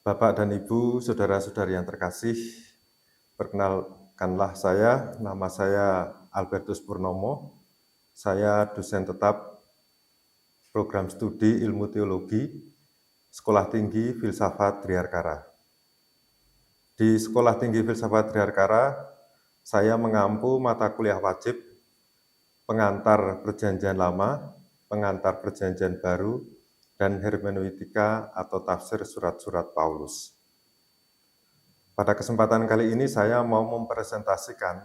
Bapak dan Ibu, saudara-saudari yang terkasih, perkenalkanlah nama saya Albertus Purnomo. Saya dosen tetap program studi ilmu teologi, Sekolah Tinggi Filsafat Triarkara. Di Sekolah Tinggi Filsafat Triarkara, saya mengampu mata kuliah wajib, pengantar Perjanjian Lama, pengantar Perjanjian Baru, dan hermeneutika atau tafsir surat-surat Paulus. Pada kesempatan kali ini saya mau mempresentasikan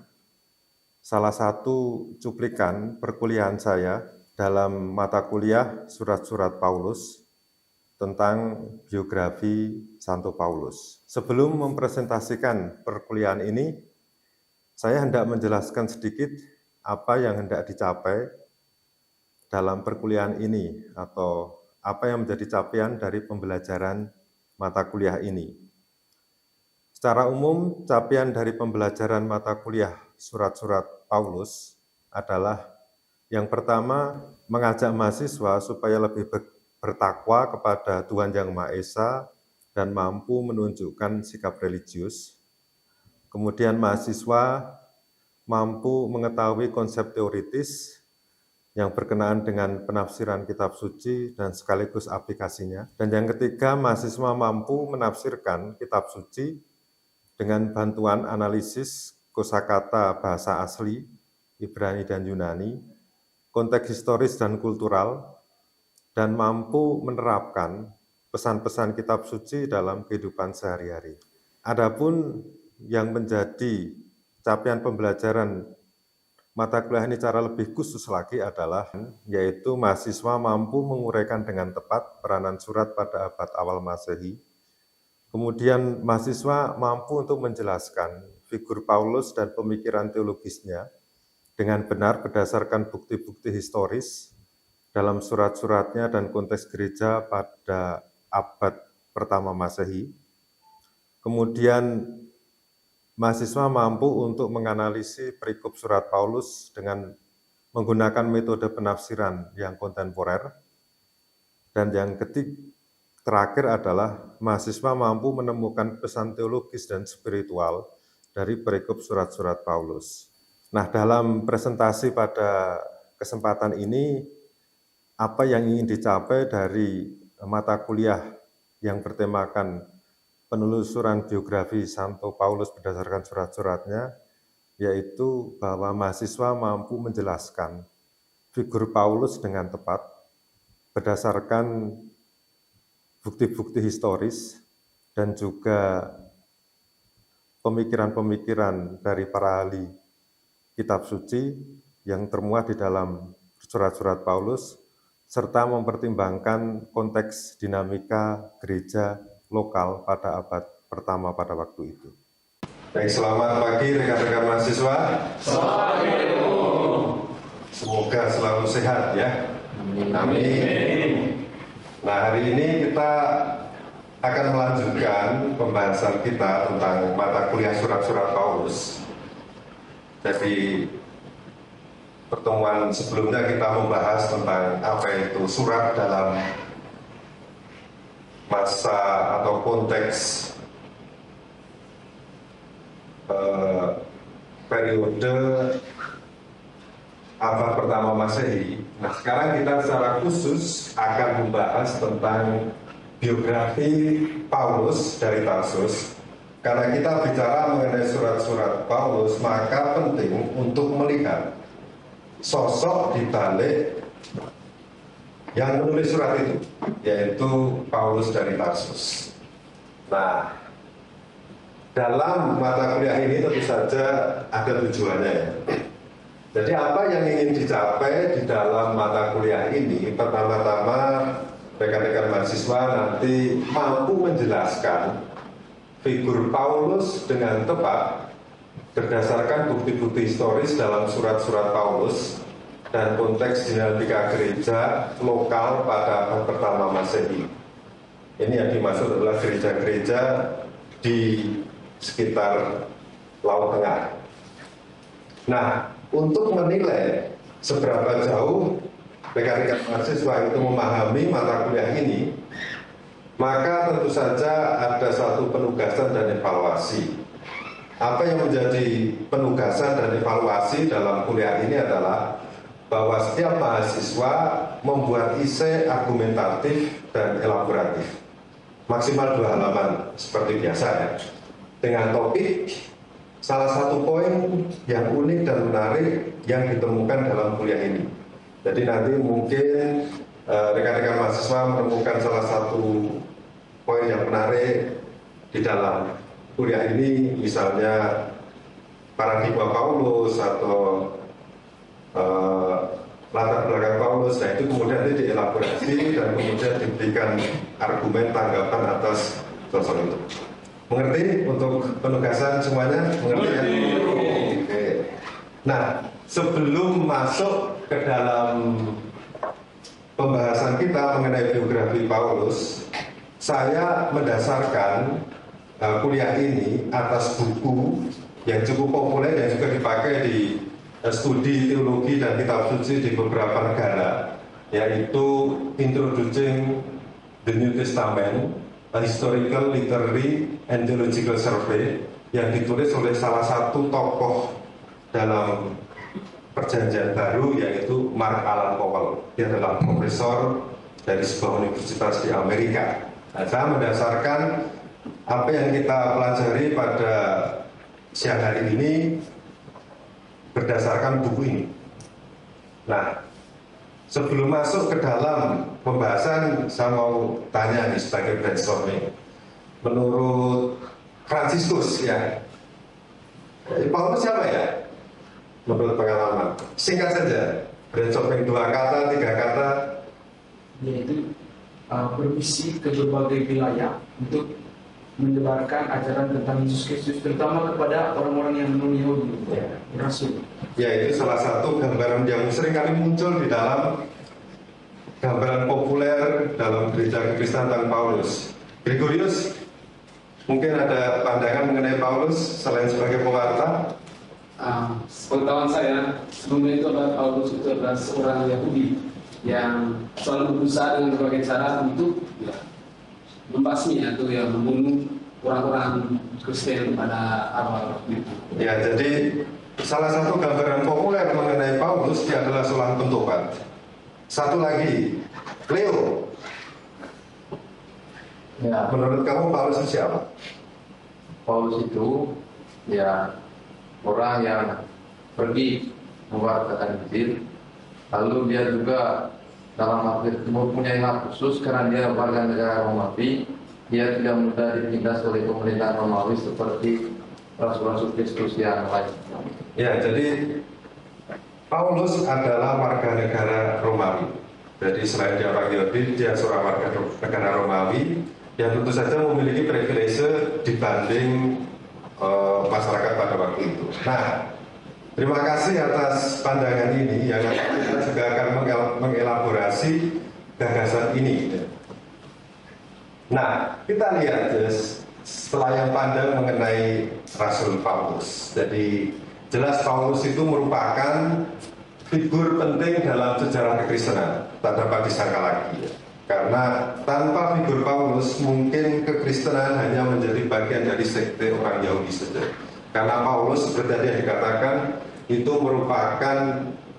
salah satu cuplikan perkuliahan saya dalam mata kuliah surat-surat Paulus tentang biografi Santo Paulus. Sebelum mempresentasikan perkuliahan ini, saya hendak menjelaskan sedikit apa yang hendak dicapai dalam perkuliahan ini atau apa yang menjadi capaian dari pembelajaran mata kuliah ini. Secara umum, capaian dari pembelajaran mata kuliah surat-surat Paulus adalah yang pertama, mengajak mahasiswa supaya lebih bertakwa kepada Tuhan Yang Maha Esa dan mampu menunjukkan sikap religius. Kemudian mahasiswa mampu mengetahui konsep teoritis yang berkenaan dengan penafsiran kitab suci dan sekaligus aplikasinya. Dan yang ketiga, mahasiswa mampu menafsirkan kitab suci dengan bantuan analisis kosakata bahasa asli, Ibrani dan Yunani, konteks historis dan kultural, dan mampu menerapkan pesan-pesan kitab suci dalam kehidupan sehari-hari. Adapun yang menjadi capaian pembelajaran mata kuliah ini secara lebih khusus lagi adalah yaitu mahasiswa mampu menguraikan dengan tepat peranan surat pada abad awal Masehi. Kemudian mahasiswa mampu untuk menjelaskan figur Paulus dan pemikiran teologisnya dengan benar berdasarkan bukti-bukti historis dalam surat-suratnya dan konteks gereja pada abad pertama Masehi. Kemudian mahasiswa mampu untuk menganalisis perikop surat Paulus dengan menggunakan metode penafsiran yang kontemporer. Dan yang terakhir adalah mahasiswa mampu menemukan pesan teologis dan spiritual dari perikop surat-surat Paulus. Nah, dalam presentasi pada kesempatan ini, apa yang ingin dicapai dari mata kuliah yang bertemakan penelusuran biografi Santo Paulus berdasarkan surat-suratnya, yaitu bahwa mahasiswa mampu menjelaskan figur Paulus dengan tepat berdasarkan bukti-bukti historis dan juga pemikiran-pemikiran dari para ahli kitab suci yang termuat di dalam surat-surat Paulus, serta mempertimbangkan konteks dinamika gereja lokal pada abad pertama pada waktu itu. Baik, selamat pagi rekan-rekan mahasiswa. Selamat pagi. Semoga selalu sehat ya. Amin. Nah, hari ini kita akan melanjutkan pembahasan kita tentang mata kuliah surat-surat Paulus. Jadi, pertemuan sebelumnya kita membahas tentang apa itu surat dalam masa atau konteks periode abad pertama Masehi. Nah, sekarang kita secara khusus akan membahas tentang biografi Paulus dari Tarsus. Karena kita bicara mengenai surat-surat Paulus, maka penting untuk melihat sosok di balik yang menulis surat itu, yaitu Paulus dari Tarsus. Nah, dalam mata kuliah ini tentu saja ada tujuannya ya. Jadi apa yang ingin dicapai di dalam mata kuliah ini? Pertama-tama rekan-rekan mahasiswa nanti mampu menjelaskan figur Paulus dengan tepat berdasarkan bukti-bukti historis dalam surat-surat Paulus dan konteks dinamika gereja lokal pada abad pertama Masehi. Ini yang dimaksud adalah gereja-gereja di sekitar Laut Tengah. Nah, untuk menilai seberapa jauh rekan-rekan mahasiswa itu memahami mata kuliah ini, maka tentu saja ada satu penugasan dan evaluasi. Apa yang menjadi penugasan dan evaluasi dalam kuliah ini adalah bahwa setiap mahasiswa membuat esai argumentatif dan elaboratif, maksimal 2 halaman seperti biasa ya, dengan topik salah satu poin yang unik dan menarik yang ditemukan dalam kuliah ini. Jadi nanti mungkin rekan-rekan mahasiswa menemukan salah satu poin yang menarik di dalam kuliah ini, misalnya paradigma Paulus atau latar belakang Paulus. Nah, itu kemudian dielaborasi dan kemudian diberikan argumen tanggapan atas sosok itu. Mengerti untuk penugasan semuanya? Mengerti ya? Oke. Nah, sebelum masuk ke dalam pembahasan kita mengenai biografi Paulus, saya mendasarkan kuliah ini atas buku yang cukup populer yang juga dipakai di studi teologi dan kitab suci di beberapa negara, yaitu Introducing the New Testament, A Historical, Literary, and Theological Survey, yang ditulis oleh salah satu tokoh dalam Perjanjian Baru, yaitu Mark Alan Powell. Dia adalah profesor dari sebuah universitas di Amerika. Nah, saya mendasarkan apa yang kita pelajari pada siang hari ini berdasarkan buku ini. Nah, sebelum masuk ke dalam pembahasan, saya mau tanya nih sebagai brainstorming. Menurut Fransiskus ya, Paulus siapa ya? Menurut pengalaman, singkat saja, brainstorming 2 kata, 3 kata. Yaitu bermisi ke berbagai wilayah untuk menyebarkan ajaran tentang Yesus Kristus, terutama kepada orang-orang yang non-Yahudi, Rasul. Ya, itu salah satu gambaran yang sering kali muncul di dalam gambaran populer dalam gereja Kristen tentang Paulus. Gregorius, mungkin ada pandangan mengenai Paulus selain sebagai pewarta? Pengetahuan saya, sebelumnya itu adalah Paulus itu adalah seorang Yahudi yang selalu berusaha dengan berbagai cara untuk membasmi atau membunuh orang-orang Kristen pada awal itu. Ya, jadi salah satu gambaran populer mengenai Paulus dia adalah seorang pentobat. Satu lagi, Cleo. Ya, menurut kamu Paulus itu siapa? Paulus itu ya orang yang pergi mewartakan Injil, lalu dia juga dalam arti mempunyai hak khusus karena dia warga negara Romawi. Dia tidak mudah ditindas oleh pemerintahan Romawi seperti rasul-rasul Kristus yang lain. Ya, jadi Paulus adalah warga negara Romawi. Jadi selain dia orang Yahudi, dia seorang warga negara Romawi yang tentu saja memiliki privilege dibanding masyarakat pada waktu itu. Nah, terima kasih atas pandangan ini yang kita juga akan mengelaborasi gagasan ini. Nah, kita lihat setelah yang pandang mengenai Rasul Paulus. Jadi jelas Paulus itu merupakan figur penting dalam sejarah kekristenan, tak dapat disangka lagi. Karena tanpa figur Paulus mungkin kekristenan hanya menjadi bagian dari sekte orang Yahudi saja. Karena Paulus seperti tadi yang dikatakan itu merupakan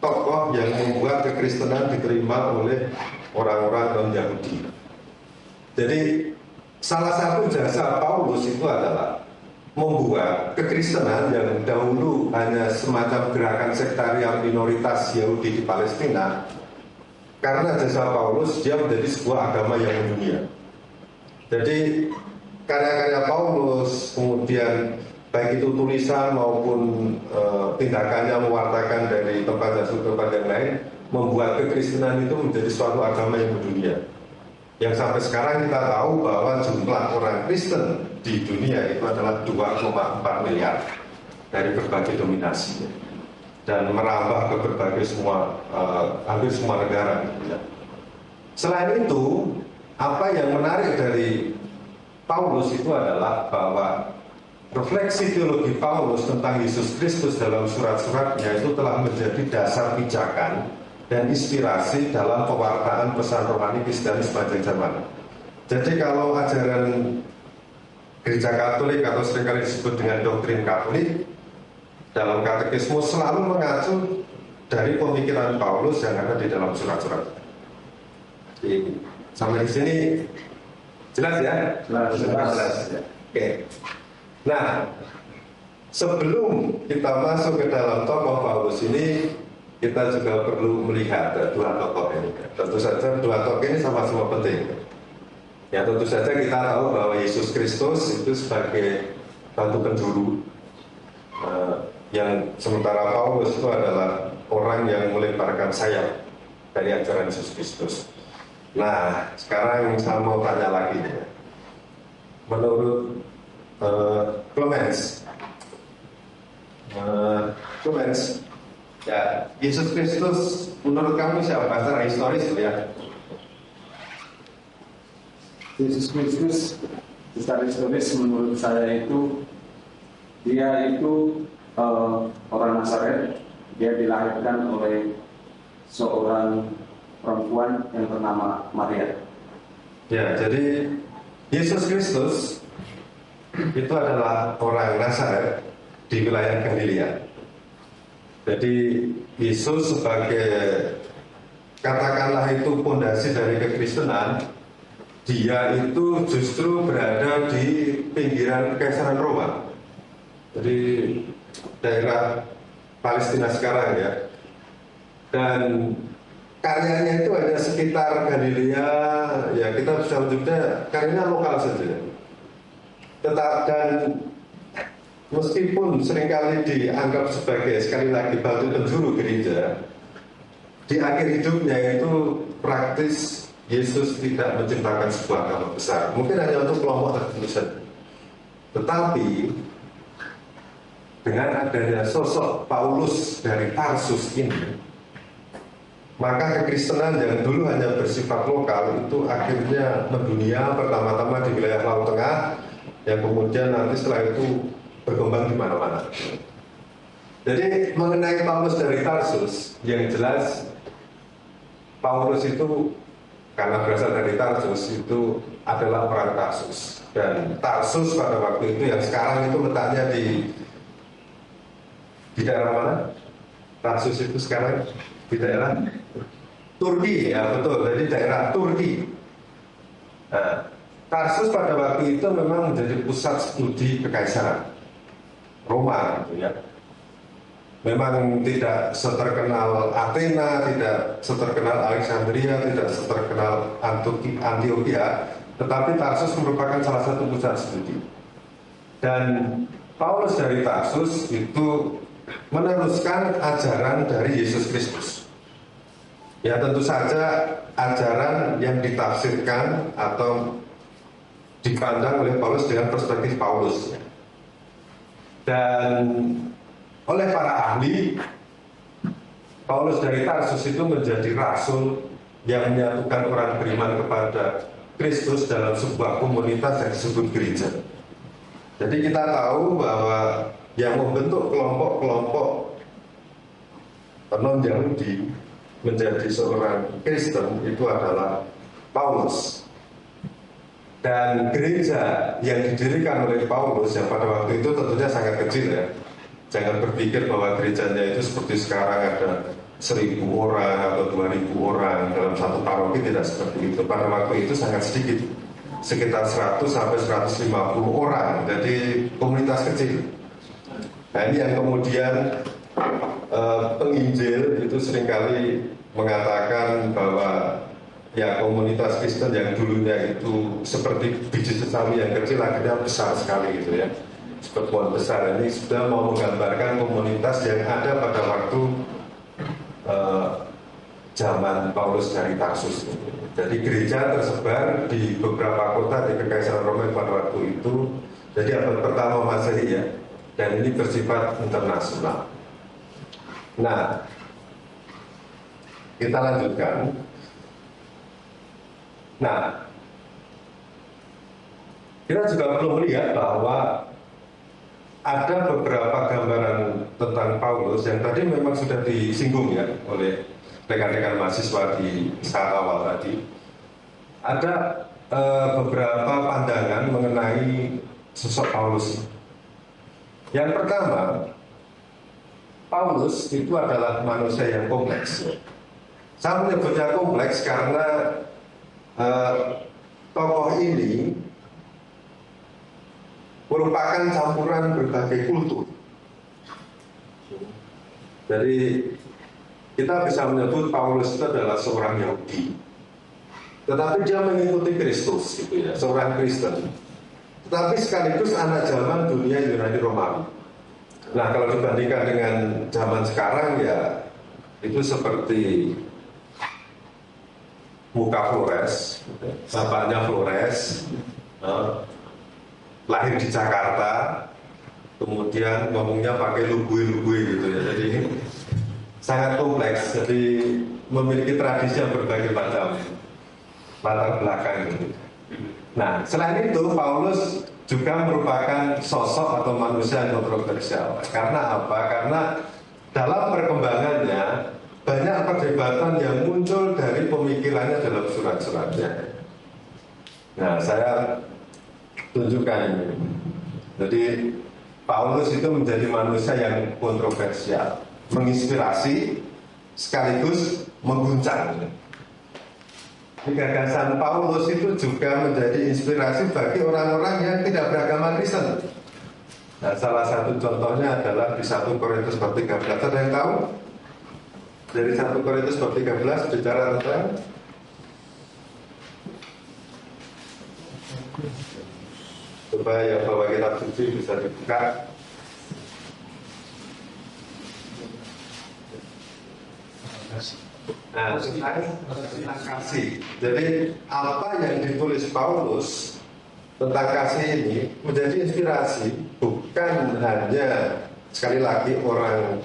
tokoh yang membuat kekristenan diterima oleh orang-orang non-Yahudi. Jadi salah satu jasa Paulus itu adalah membuat kekristenan yang dahulu hanya semacam gerakan sektarian minoritas Yahudi di Palestina, karena jasa Paulus dia menjadi sebuah agama yang mendunia. Jadi karya-karya Paulus, kemudian baik itu tulisan maupun tindakannya mewartakan dari tempat satu ke tempat yang lain, membuat kekristenan itu menjadi suatu agama yang mendunia. Yang sampai sekarang kita tahu bahwa jumlah orang Kristen di dunia itu adalah 2,4 miliar dari berbagai dominasi dan merambah ke berbagai hampir semua negara. Selain itu, apa yang menarik dari Paulus itu adalah bahwa refleksi teologi Paulus tentang Yesus Kristus dalam surat-suratnya itu telah menjadi dasar pijakan dan inspirasi dalam pewartaan pesan rohani Kristiani sepanjang zaman. Jadi kalau ajaran Gereja Katolik atau seringkali disebut dengan doktrin Katolik, dalam katekismus selalu mengacu dari pemikiran Paulus yang ada di dalam surat-surat. Sampai di sini jelas ya? Jelas. Ya. Oke. Nah, sebelum kita masuk ke dalam tokoh Paulus ini, kita juga perlu melihat dua tokoh ini. Tentu saja dua tokoh ini sama-sama penting. Ya, tentu saja kita tahu bahwa Yesus Kristus itu sebagai batu penjuru, yang sementara Paulus itu adalah orang yang melemparkan sayap dari ajaran Yesus Kristus. Nah, sekarang saya mau tanya lagi ya. Menurut Clemens, ya, Yesus Kristus menurut kamu siapa? Secara historis ya? Yesus Kristus secara historis menurut saya itu dia itu orang Nazaret. Dia dilahirkan oleh seorang perempuan yang bernama Maria. Ya, jadi Yesus Kristus itu adalah orang Nazaret di wilayah Galilea. Jadi Yesus sebagai, katakanlah itu pondasi dari kekristenan, dia itu justru berada di pinggiran Kekaisaran Roma. Jadi daerah Palestina sekarang ya. Dan karyanya itu hanya sekitar Galilea, ya kita bisa menyebutnya karyanya lokal saja. Dan meskipun seringkali dianggap sebagai, sekali lagi, batu penjuru gereja, di akhir hidupnya itu praktis Yesus tidak menciptakan sebuah agama besar. Mungkin hanya untuk kelompok tertentu saja. Tetapi dengan adanya sosok Paulus dari Tarsus ini, maka kekristenan yang dulu hanya bersifat lokal itu akhirnya mendunia, pertama-tama di wilayah Laut Tengah, yang kemudian nanti setelah itu berkembang di mana-mana. Jadi mengenai Paulus dari Tarsus, yang jelas Paulus itu karena berasal dari Tarsus itu adalah orang Tarsus. Dan Tarsus pada waktu itu yang sekarang itu letaknya di daerah mana? Tarsus itu sekarang di daerah Turki, ya betul, jadi daerah Turki. Nah, Tarsus pada waktu itu memang menjadi pusat studi kekaisaran Roma, gitu ya. Memang tidak seterkenal Athena, tidak seterkenal Alexandria, tidak seterkenal Antioquia, tetapi Tarsus merupakan salah satu pusat studi. Dan Paulus dari Tarsus itu meneruskan ajaran dari Yesus Kristus. Ya tentu saja ajaran yang ditafsirkan atau dipandang oleh Paulus dengan perspektif Paulus. Dan oleh para ahli, Paulus dari Tarsus itu menjadi rasul yang menyatukan orang beriman kepada Kristus dalam sebuah komunitas yang disebut gereja. Jadi kita tahu bahwa yang membentuk kelompok-kelompok non-Yahudi menjadi seorang Kristen itu adalah Paulus. Dan gereja yang didirikan oleh Paulus yang pada waktu itu tentunya sangat kecil ya. Jangan berpikir bahwa gerejanya itu seperti sekarang ada 1.000 orang atau 2.000 orang dalam satu paroki, tidak seperti itu. Pada waktu itu sangat sedikit, sekitar 100 sampai 150 orang. Jadi komunitas kecil. Nah ini yang kemudian penginjil itu seringkali mengatakan bahwa ya komunitas Kristen yang dulunya itu seperti biji sesawi yang kecil akhirnya besar sekali gitu ya. Pertemuan besar ini sudah mau menggambarkan komunitas yang ada pada waktu zaman Paulus dari Tarsus. Jadi gereja tersebar di beberapa kota di Kekaisaran Roma pada waktu itu. Jadi abad pertama Masehi ya. Dan ini bersifat internasional. Nah, kita lanjutkan. Nah, kita juga perlu melihat bahwa ada beberapa gambaran tentang Paulus yang tadi memang sudah disinggung ya oleh rekan-rekan mahasiswa di saat awal tadi. Ada beberapa pandangan mengenai sosok Paulus. Yang pertama, Paulus itu adalah manusia yang kompleks. Saya menyebutnya kompleks karena tokoh ini merupakan campuran berbagai kultur. Jadi kita bisa menyebut Paulus itu adalah seorang Yahudi, tetapi dia mengikuti Kristus, gitu ya, seorang Kristen. Tetapi sekaligus anak zaman dunia Yunani Romawi. Nah, kalau dibandingkan dengan zaman sekarang ya itu seperti muka Flores, bapaknya Flores, lahir di Jakarta, kemudian ngomongnya pakai lugui-lugui gitu ya. Jadi sangat kompleks, jadi memiliki tradisi yang berbagai macam latar belakang gitu. Nah, selain itu Paulus juga merupakan sosok atau manusia yang kontroversial. Karena apa? Karena dalam perkembangannya banyak perdebatan yang muncul dari pemikirannya dalam surat-suratnya. Nah, saya tunjukkan ini. Jadi Paulus itu menjadi manusia yang kontroversial, menginspirasi sekaligus mengguncang. Gagasan Paulus itu juga menjadi inspirasi bagi orang-orang yang tidak beragama Kristen. Nah, salah satu contohnya adalah di 1 Korintus bab 13. Ada yang tahu? Dari 1 Korintus bab 13 bicara tentang coba yang bawa kitab suci bisa dibuka. Nah, tentang kasih. Jadi apa yang ditulis Paulus tentang kasih ini menjadi inspirasi bukan hanya sekali lagi orang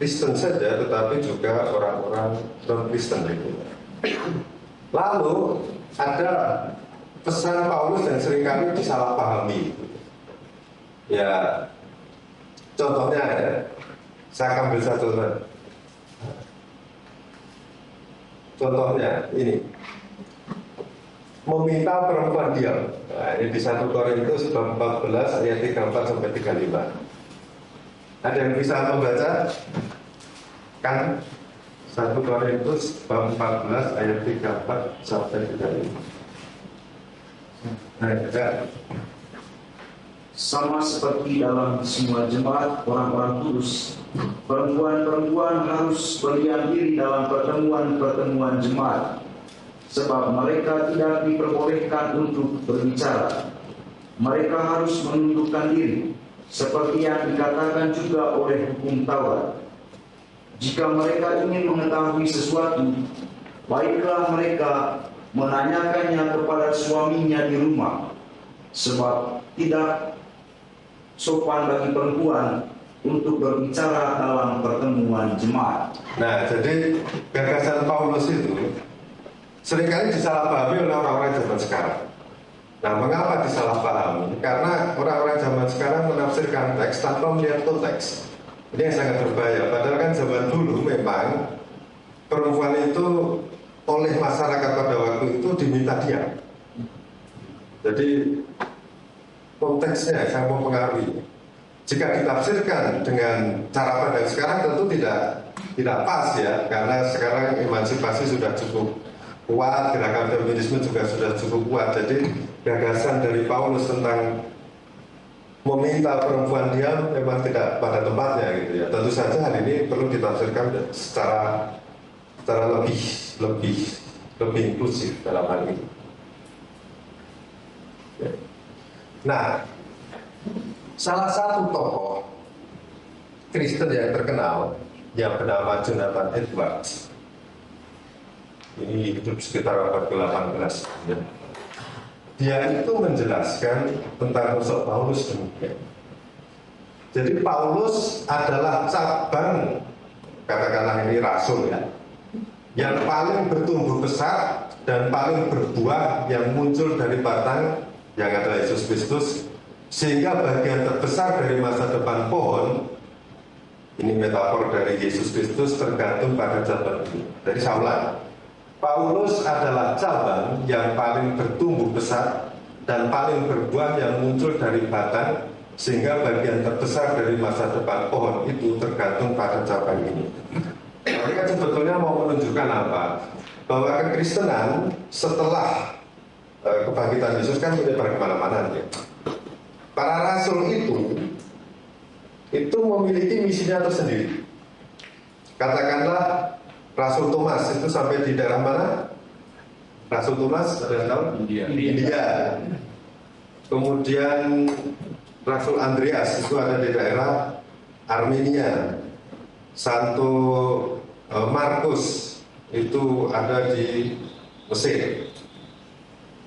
Kristen saja, tetapi juga orang-orang non-Kristen itu. Lalu ada pesan Paulus yang seringkali disalahpahami. Ya, contohnya ya, saya ambil satu contoh. Contohnya ini, meminta perempuan diam. Nah, ini di 1 Korintus bab 14 ayat 34 sampai 35. Ada yang bisa membaca? Kan 1 Korintus bab 14 ayat 34 sampai 35. Nah, ya. Sama seperti dalam semua jemaat orang-orang kudus, perempuan-perempuan harus berdiam diri dalam pertemuan-pertemuan jemaat, sebab mereka tidak diperbolehkan untuk berbicara. Mereka harus menundukkan diri, seperti yang dikatakan juga oleh hukum Taurat. Jika mereka ingin mengetahui sesuatu, baiklah mereka menanyakannya kepada suaminya di rumah, sebab tidak sopan bagi perempuan untuk berbicara dalam pertemuan jemaat. Nah, jadi gagasan Paulus itu seringkali disalahpahami oleh orang-orang zaman sekarang. Nah, mengapa disalahpahami? Karena orang-orang zaman sekarang menafsirkan teks tanpa melihat konteks. Ini yang sangat berbahaya. Padahal kan zaman dulu memang perempuan itu oleh masyarakat pada waktu itu diminta diam. Jadi konteksnya sangat mempengaruhi. Jika ditafsirkan dengan cara pandang sekarang tentu tidak pas ya, karena sekarang emansipasi sudah cukup kuat, gerakan feminisme juga sudah cukup kuat. Jadi gagasan dari Paulus tentang meminta perempuan diam memang tidak pada tempatnya gitu ya. Tentu saja hal ini perlu ditafsirkan secara lebih inklusif dalam hal ini. Nah, salah satu tokoh Kristen yang terkenal yang bernama Jonathan Edwards, ini hidup sekitar abad ke-18 ya. Dia itu menjelaskan tentang sosok Paulus demikian. Jadi Paulus adalah cabang, katakanlah ini rasul ya, yang paling bertumbuh besar dan paling berbuah yang muncul dari batang yang adalah Yesus Kristus, sehingga bagian terbesar dari masa depan pohon, ini metafor dari Yesus Kristus, tergantung pada cabang ini. Dari Saulan, Paulus adalah cabang yang paling bertumbuh besar dan paling berbuah yang muncul dari batang, sehingga bagian terbesar dari masa depan pohon itu tergantung pada cabang ini. Mereka sebetulnya mau menunjukkan apa? Bahwa kekristenan setelah kebangkitan Yesus kan menyebar kemana-mana ya. Para rasul itu memiliki misinya tersendiri. Katakanlah Rasul Thomas itu sampai di daerah mana? Rasul Thomas ada yang tahu? India. Kemudian Rasul Andreas itu ada di daerah Armenia. Santo Markus itu ada di Mesir.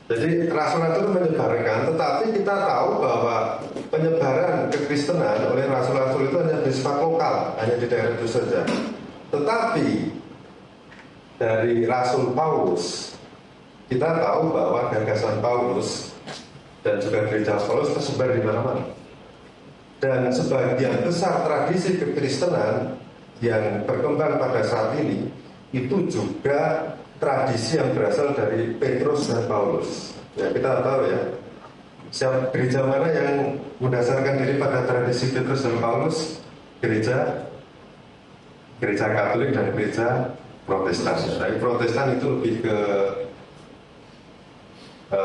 Jadi rasul-rasul itu menyebarkan, tetapi kita tahu bahwa penyebaran kekristenan oleh rasul-rasul itu hanya bersifat lokal, hanya di daerah itu saja. Tetapi dari Rasul Paulus, kita tahu bahwa gagasan Paulus dan juga gereja Paulus tersebar di mana-mana. Dan sebagian besar tradisi kekristenan yang berkembang pada saat ini itu juga tradisi yang berasal dari Petrus dan Paulus. Ya, kita tahu ya, siapa gereja mana yang mendasarkan diri pada tradisi Petrus dan Paulus? Gereja Katolik dan gereja Protestan. Nah, Protestan itu lebih ke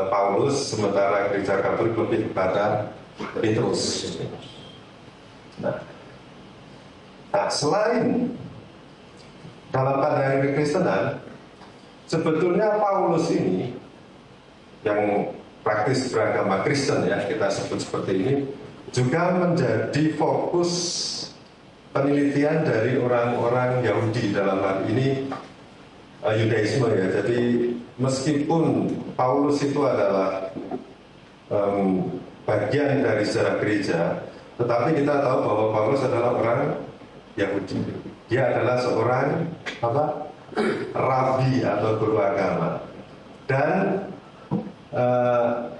Paulus, sementara gereja Katolik lebih kepada Petrus. Nah, selain dalam pandangan kekristenan, sebetulnya Paulus ini yang praktis beragama Kristen ya, kita sebut seperti ini, juga menjadi fokus penelitian dari orang-orang Yahudi, dalam hal ini Yudaisme ya. Jadi meskipun Paulus itu adalah bagian dari sejarah gereja, tetapi kita tahu bahwa Paulus adalah orang Yahudi. Dia adalah seorang rabi atau guru agama. Dan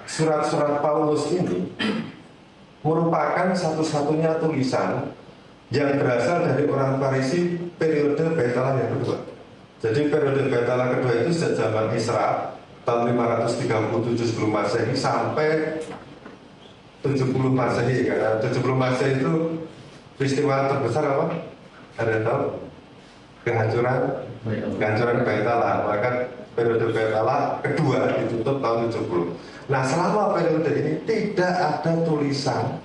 surat-surat Paulus ini merupakan satu-satunya tulisan yang berasal dari orang Farisi periode Bait Allah yang kedua. Jadi periode Bait Allah kedua itu sejak zaman Isra tahun 537 sebelum Masehi sampai 70 Masehi. Karena 70 Masehi itu peristiwa terbesar apa? Ada yang tahu? Kehancuran Bait Allah. Maka periode Bait Allah kedua ditutup tahun 70. Nah, selama periode ini tidak ada tulisan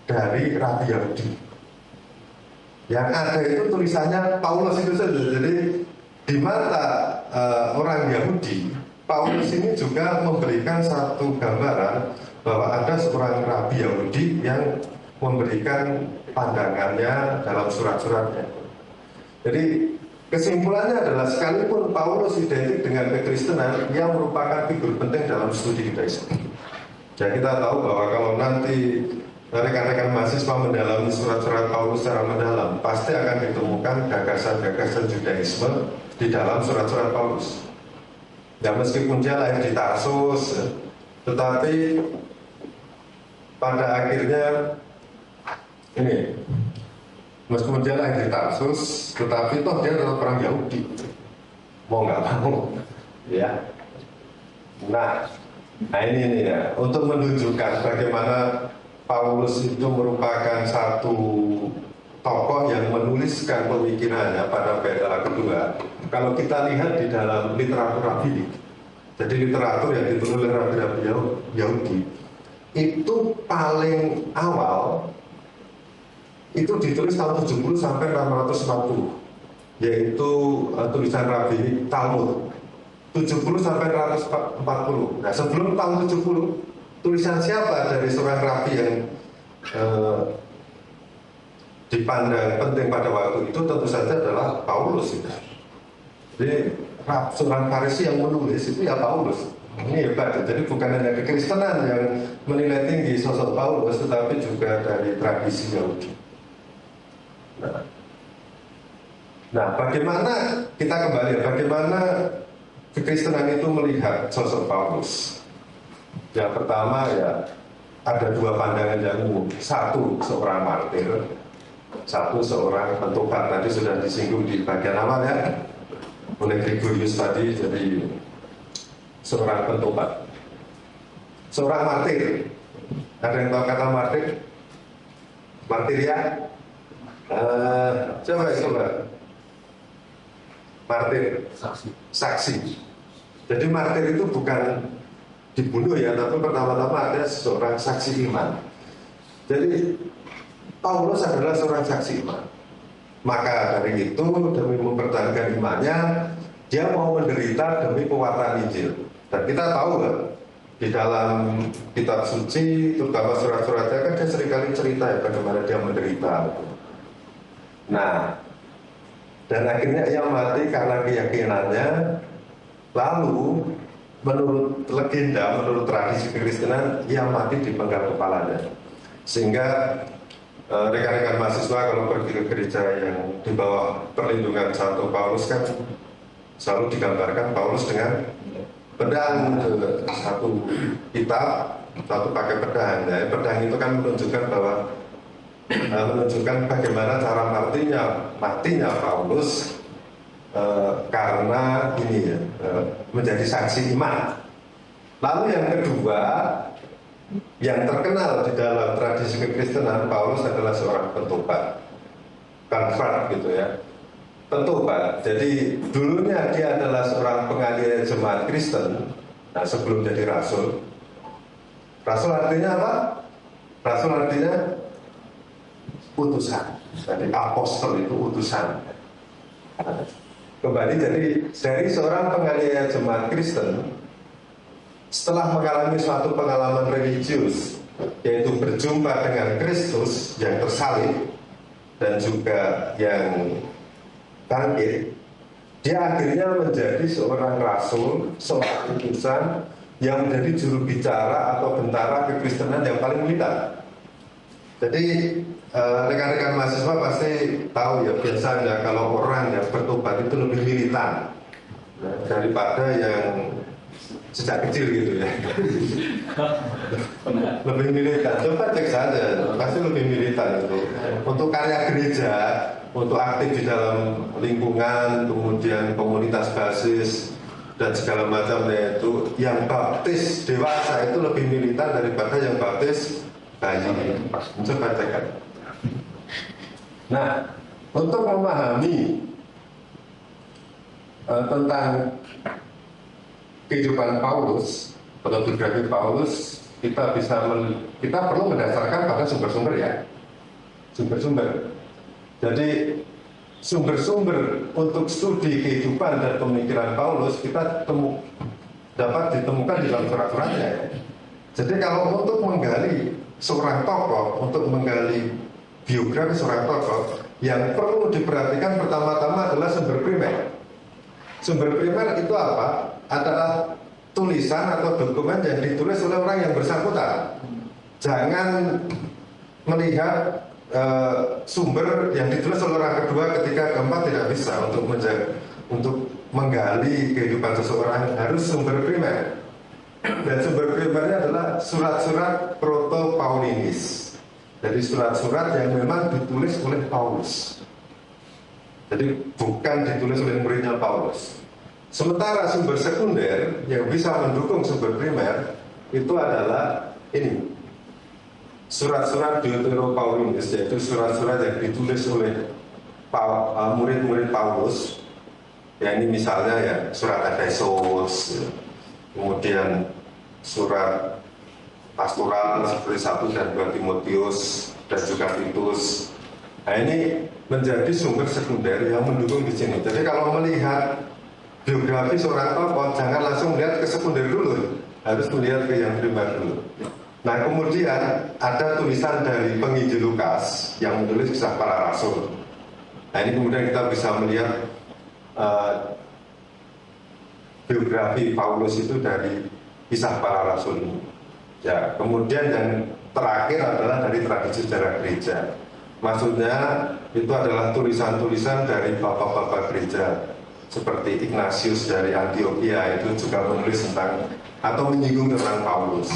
dari Rabi Yahudi. Yang ada itu tulisannya Paulus itu saja. Jadi di mata orang Yahudi, Paulus ini juga memberikan satu gambaran bahwa ada seorang Rabi Yahudi yang memberikan pandangannya dalam surat-suratnya. Jadi kesimpulannya adalah sekalipun Paulus identik dengan kekristenan, ia merupakan figur penting dalam studi Yudaisme. Dan kita tahu bahwa kalau nanti rekan-rekan mahasiswa mendalami surat-surat Paulus secara mendalam, pasti akan ditemukan gagasan-gagasan Yudaisme di dalam surat-surat Paulus. Ya, meskipun dia lahir di Tarsus, tetapi pada akhirnya ini, meskipun dia lahir di Tarsus, tetapi toh dia adalah orang Yahudi, mau nggak mau, ya. Nah ini ya, untuk menunjukkan bagaimana Paulus itu merupakan satu tokoh yang menuliskan pemikirannya pada Bait Allah kedua. Kalau kita lihat di dalam literatur rabbinik, jadi literatur yang ditulis oleh rabi-rabi Yahudi, itu paling awal itu ditulis tahun 70 sampai 640, yaitu tulisan rabbinik Talmud 70 sampai 140. Nah, sebelum tahun 70, tulisan siapa dari seorang rabi yang dipandang penting pada waktu itu? Tentu saja adalah Paulus itu. Jadi seorang Farisi yang menulis itu ya Paulus. Ini hebat. Jadi bukan hanya kekristenan yang menilai tinggi sosok Paulus, tetapi juga dari tradisi Yahudi. Nah, bagaimana kita kembali? Bagaimana kekristenan itu melihat sosok Paulus? Yang pertama ya ada dua pandangan yang umum. Satu, seorang martir. Satu, seorang pentobat. Tadi sudah disinggung di bagian awal ya. oleh Gregorius tadi, jadi seorang pentobat, seorang martir. Ada yang tahu kata martir? Martir ya? Coba. Martir, saksi. Jadi martir itu bukan dibunuh ya, tapi pertama-tama ada seorang saksi iman. Jadi Paulus adalah seorang saksi iman. Maka dari itu demi mempertahankan imannya, dia mau menderita demi pewartaan Injil. Dan kita tahu kan, di dalam kitab suci, terutama surat-suratnya kan dia seringkali cerita ya bagaimana dia menderita. Nah, dan akhirnya ia mati karena keyakinannya. Lalu menurut legenda, menurut tradisi kekristenan, ia mati dipenggal kepalanya. Sehingga rekan-rekan mahasiswa kalau pergi ke gereja yang di bawah perlindungan Santo Paulus kan selalu digambarkan Paulus dengan pedang, satu kitab, satu pakai pedang. Ya, pedang itu kan menunjukkan bahwa menunjukkan bagaimana cara matinya Paulus karena ini ya, menjadi saksi iman. Lalu yang kedua, yang terkenal di dalam tradisi kekristenan, Paulus adalah seorang pentobat, convert gitu ya, pentobat. Jadi dulunya dia adalah seorang penganiaya jemaat Kristen. Nah, sebelum jadi rasul. Rasul artinya apa? Rasul artinya utusan. Jadi apostol itu utusan. Kembali dari seorang penganiaya jemaat Kristen, setelah mengalami suatu pengalaman religius, yaitu berjumpa dengan Kristus yang tersalib dan juga yang bangkit, dia akhirnya menjadi seorang rasul, seorang utusan yang menjadi juru bicara atau bentara kekristenan yang paling militan. Jadi rekan-rekan mahasiswa pasti tahu ya, biasanya kalau orang yang bertobat itu lebih militan daripada yang sejak kecil gitu ya. Lebih militan, coba cek saja, pasti lebih militan itu. Untuk karya gereja, untuk aktif di dalam lingkungan, kemudian komunitas basis dan segala macamnya itu, yang baptis dewasa itu lebih militan daripada yang baptis bayi. Coba cek kan. Nah, untuk memahami tentang kehidupan Paulus atau biografi Paulus, kita perlu mendasarkan pada sumber-sumber ya, sumber-sumber. Jadi sumber-sumber untuk studi kehidupan dan pemikiran Paulus kita dapat ditemukan di dalam surat-suratnya. Jadi kalau untuk menggali seorang tokoh, untuk menggali biografi seorang tokoh, yang perlu diperhatikan pertama-tama adalah sumber primer. Sumber primer itu apa? Adalah tulisan atau dokumen yang ditulis oleh orang yang bersangkutan. Jangan melihat sumber yang ditulis oleh orang kedua, ketiga, keempat, tidak bisa untuk menggali kehidupan seseorang, harus sumber primer. Dan sumber primernya adalah surat-surat proto-Paulinis. Jadi surat-surat yang memang ditulis oleh Paulus. Jadi bukan ditulis oleh muridnya Paulus. Sementara sumber sekunder yang bisa mendukung sumber primer itu adalah ini, surat-surat Deutero-Paulinis, yaitu surat-surat yang ditulis oleh murid-murid Paulus. Ya, ini misalnya ya surat Efesus, kemudian surat pastoral seperti 1 dan 2 Timotius dan juga Titus. Nah, ini menjadi sumber sekunder yang mendukung di sini. Jadi kalau melihat biografi seorang tokoh, jangan langsung melihat ke sekunder dulu, harus melihat ke yang primer dulu. Nah, kemudian ada tulisan dari penginjil Lukas yang menulis kisah para rasul. Nah, ini kemudian kita bisa melihat biografi Paulus itu dari kisah para rasul ini. Ya, kemudian yang terakhir adalah dari tradisi sejarah gereja. Maksudnya itu adalah tulisan-tulisan dari bapak-bapak gereja seperti Ignatius dari Antioquia, itu juga menulis tentang atau menyinggung tentang Paulus.